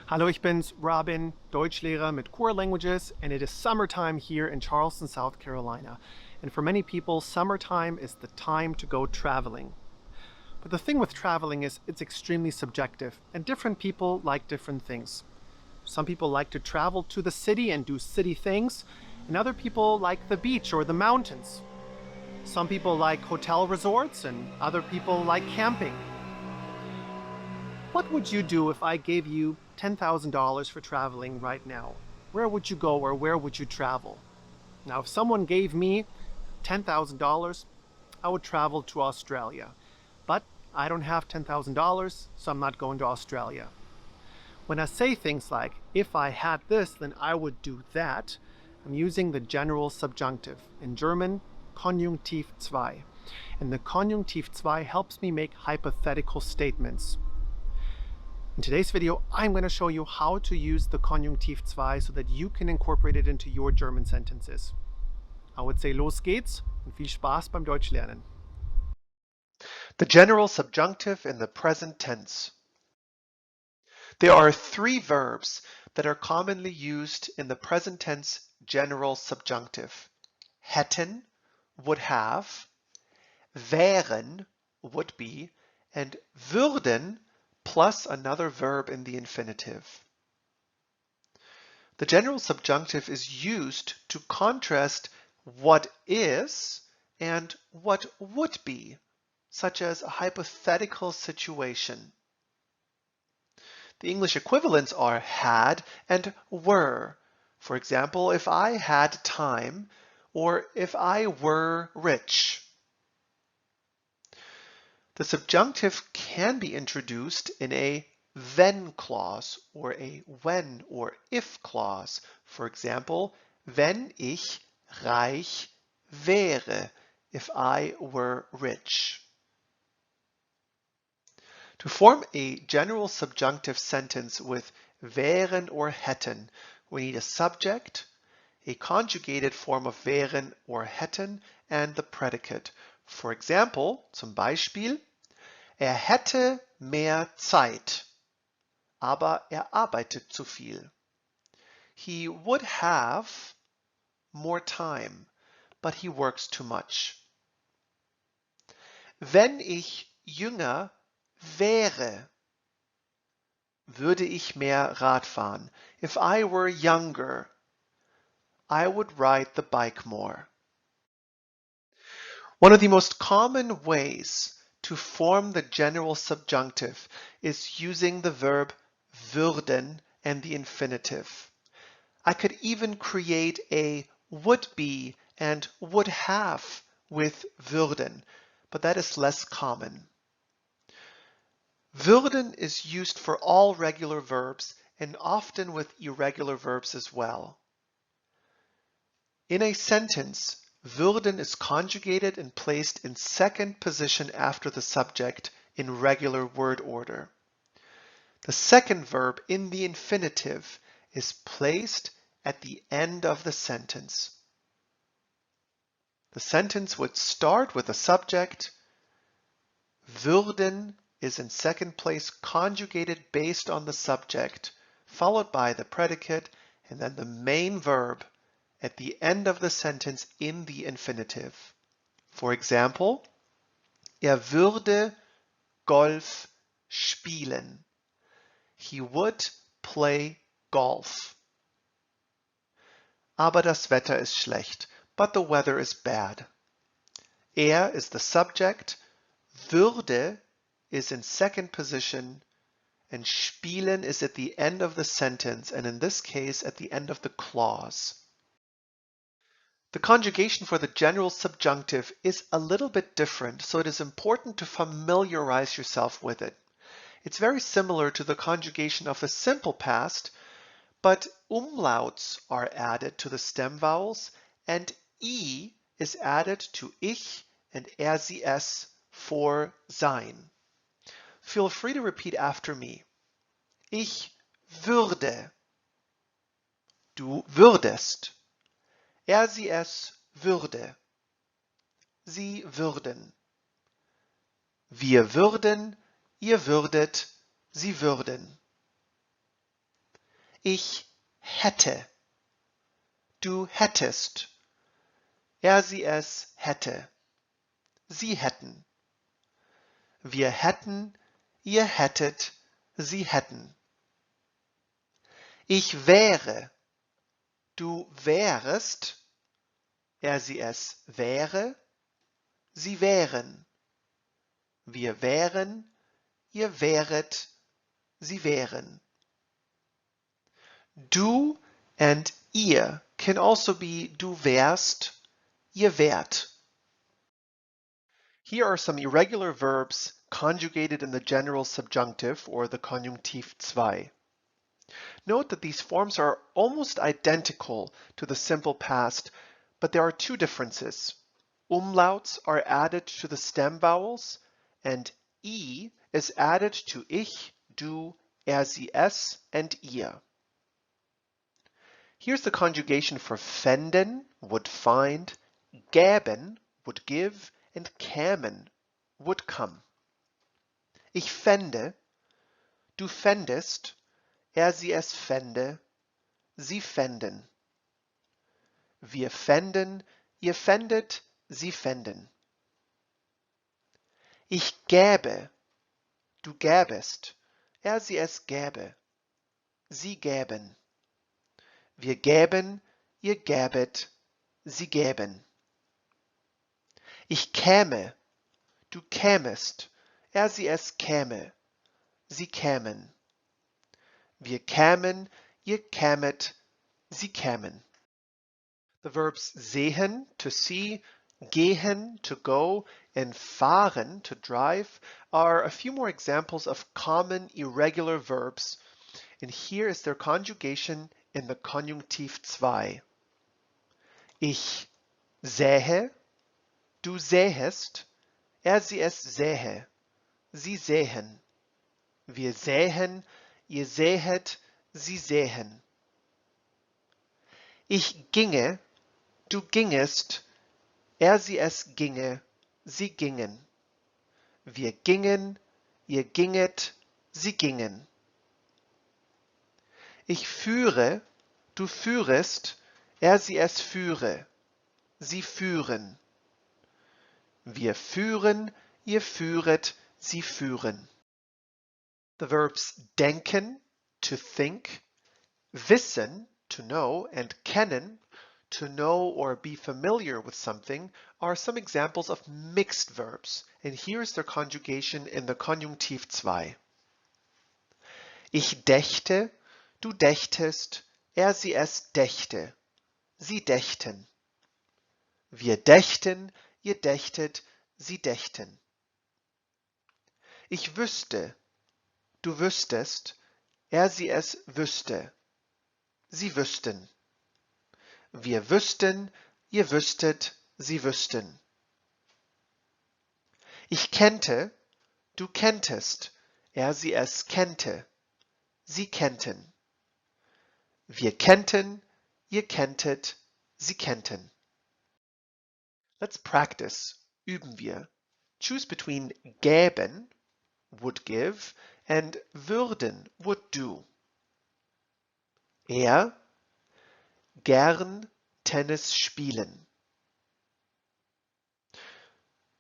Hallo, ich bin's, Robin, Deutschlehrer mit Core Languages, and it is summertime here in Charleston, South Carolina. And for many people, summertime is the time to go traveling. But the thing with traveling is it's extremely subjective, and different people like different things. Some people like to travel to the city and do city things, and other people like the beach or the mountains. Some people like hotel resorts, and other people like camping. What would you do if I gave you $10,000 for traveling right now? Where would you go or where would you travel? Now, if someone gave me $10,000, I would travel to Australia. But I don't have $10,000, so I'm not going to Australia. When I say things like, if I had this, then I would do that, I'm using the general subjunctive. In German, Konjunktiv 2. And the Konjunktiv 2 helps me make hypothetical statements. In today's video, I'm going to show you how to use the Konjunktiv 2 so that you can incorporate it into your German sentences. I would say los geht's und viel Spaß beim Deutschlernen. The general subjunctive in the present tense. There are three verbs that are commonly used in the present tense general subjunctive. Hätten, would have, wären, would be, and würden, plus another verb in the infinitive. The general subjunctive is used to contrast what is and what would be, such as a hypothetical situation. The English equivalents are had and were. For example, if I had time or if I were rich. The subjunctive can be introduced in a wenn clause or a when or if clause. For example, wenn ich reich wäre, if I were rich. To form a general subjunctive sentence with wären or hätten, we need a subject, a conjugated form of wären or hätten, and the predicate. For example, zum Beispiel, hätte mehr Zeit, aber arbeitet zu viel. He would have more time, but he works too much. Wenn ich jünger wäre, würde ich mehr Rad fahren. If I were younger, I would ride the bike more. One of the most common ways to form the general subjunctive is using the verb würden and the infinitive. I could even create a would be and would have with würden, but that is less common. Würden is used for all regular verbs and often with irregular verbs as well. In a sentence, würden is conjugated and placed in second position after the subject in regular word order. The second verb in the infinitive is placed at the end of the sentence. The sentence would start with a subject. Würden is in second place conjugated based on the subject, followed by the predicate, and then the main verb at the end of the sentence in the infinitive. For example, würde Golf spielen. He would play golf. Aber das Wetter ist schlecht. But the weather is bad. Is the subject. Würde is in second position. And spielen is at the end of the sentence, and in this case, at the end of the clause. The conjugation for the general subjunctive is a little bit different, so it is important to familiarize yourself with it. It's very similar to the conjugation of the simple past, but umlauts are added to the stem vowels, and I is added to ich and sie es for sein. Feel free to repeat after me. Ich würde. Du würdest. Sie es würde. Sie würden. Wir würden. Ihr würdet. Sie würden. Ich hätte. Du hättest. Er, sie, es hätte. Sie hätten. Wir hätten, ihr hättet, sie hätten. Ich wäre. Du wärest. Er, sie, es wäre. Sie wären. Wir wären, ihr wäret, sie wären. Du and ihr can also be du wärst, ihr wärt. Here are some irregular verbs conjugated in the general subjunctive or the Konjunktiv 2. Note that these forms are almost identical to the simple past, but there are two differences. Umlauts are added to the stem vowels, and I is added to ich, du, er, sie, es, and ihr. Here's the conjugation for fänden, would find, gäben, would give, and kämen, would come. Ich fände, du fändest, er, sie, es fände, sie fänden. Wir fänden, ihr fändet, sie fänden. Ich gäbe, du gäbest, er, sie, es gäbe, sie gäben. Wir gäben, ihr gäbet, sie gäben. Ich käme, du kämest, er, sie, es käme, sie kämen. Wir kämen, ihr kämet, sie kämen. The verbs sehen, to see, gehen, to go, and fahren, to drive, are a few more examples of common irregular verbs, and here is their conjugation in the Konjunktiv 2. Ich sähe, du sähest, er, sie, es sähe, sie sähen. Wir sähen, ihr sähet, sie sähen. Ich ginge, du gingest, er, sie, es ginge, sie gingen. Wir gingen, ihr ginget, sie gingen. Ich führe, du führest, er, sie, es führe, sie führen. Wir führen, ihr führet, sie führen. The verbs denken, to think, wissen, to know, and kennen, to know or be familiar with something, are some examples of mixed verbs, and here's their conjugation in the Konjunktiv 2. Ich dächte, du dächtest, er, sie, es dächte, sie dächten. Wir dächten, ihr dächtet, sie dächten. Ich wüsste, du wüsstest, er, sie, es wüsste, sie wüssten. Wir wüssten, ihr wüsstet, sie wüssten. Ich kennte, du kenntest, er, sie, es kennte, sie kennten. Wir kennten, ihr kenntet, sie kennten. Let's practice. Üben wir. Choose between gäben, would give, and würden, would do. Er gern Tennis spielen.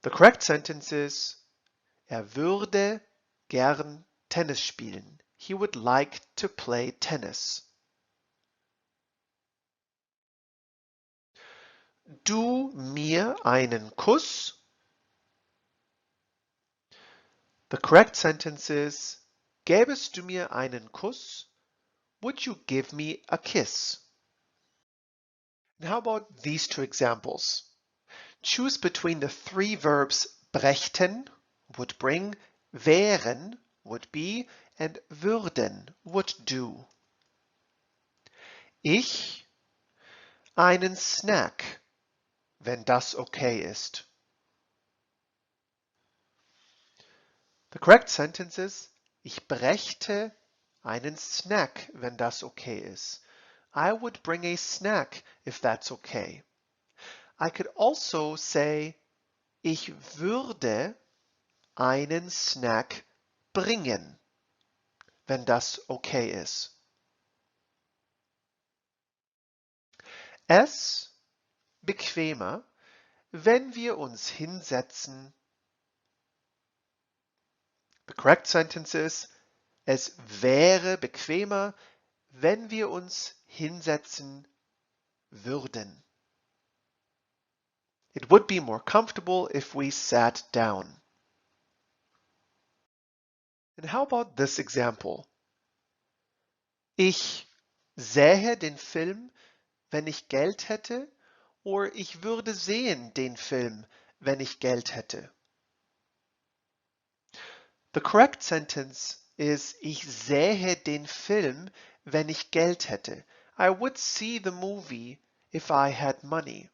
The correct sentence is, würde gern Tennis spielen. He would like to play tennis. Du mir einen Kuss. The correct sentence is, gäbest du mir einen Kuss? Would you give me a kiss? And how about these two examples? Choose between the three verbs brächten, would bring, wären, would be, and würden, would do. Ich einen Snack, wenn das okay ist. The correct sentence is, ich brächte einen Snack, wenn das okay ist. I would bring a snack if that's okay. I could also say, ich würde einen Snack bringen, wenn das okay ist. es bequemer, wenn wir uns hinsetzen. The correct sentence is, es wäre bequemer, wenn wir uns hinsetzen würden. It would be more comfortable if we sat down. And how about this example? Ich sähe den Film, wenn ich Geld hätte, oder ich würde sehen den Film, wenn ich Geld hätte. The correct sentence is, ich sähe den Film, wenn ich Geld hätte. I would see the movie if I had money.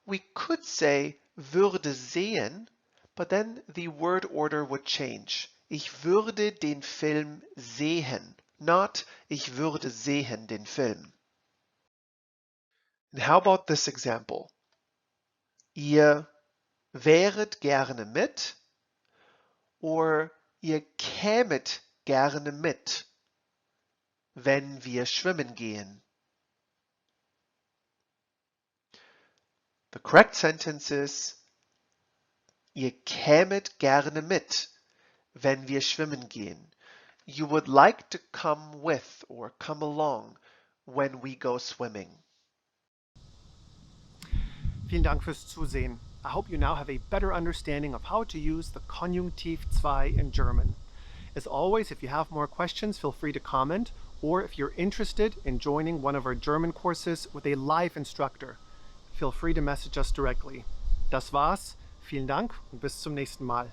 We could say würde sehen, but then the word order would change. Ich würde den Film sehen, not ich würde sehen den Film. And how about this example? Ihr wäret gerne mit, or ihr kämet gerne mit, wenn wir schwimmen gehen. The correct sentence is, ihr kämet gerne mit, wenn wir schwimmen gehen. You would like to come with or come along when we go swimming. Vielen Dank fürs Zusehen. I hope you now have a better understanding of how to use the Konjunktiv 2 in German. As always, if you have more questions, feel free to comment, or if you're interested in joining one of our German courses with a live instructor, feel free to message us directly. Das war's, vielen Dank und bis zum nächsten Mal.